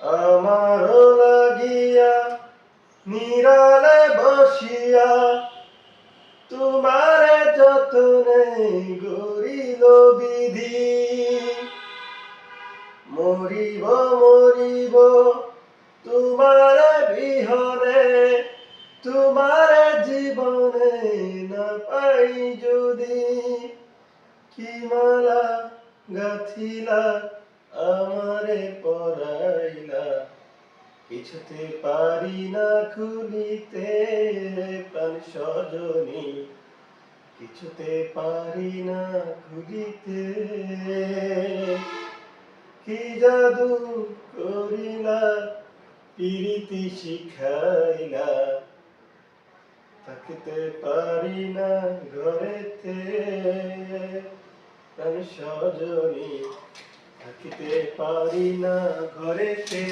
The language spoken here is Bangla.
আমারও লাগিয়া নিরালে বসিয়া তোমারে যতনে গরিল বিধি। মরিব মরিব তোমারে বিহনে, তোমারে জীবনে না পাই যদি। কি মালা গাথিলা আমারে পরাইলা, কিছুতে পারি না খুলিতে প্রাণ সজনী, কিছুতে পারি না খুলিতে। কি জাদু করিলা প্রীতি শিখাইলা, থাকতে পারি না ঘরেতে প্রাণ সজনী, থাকতে পারি না ঘরেতে।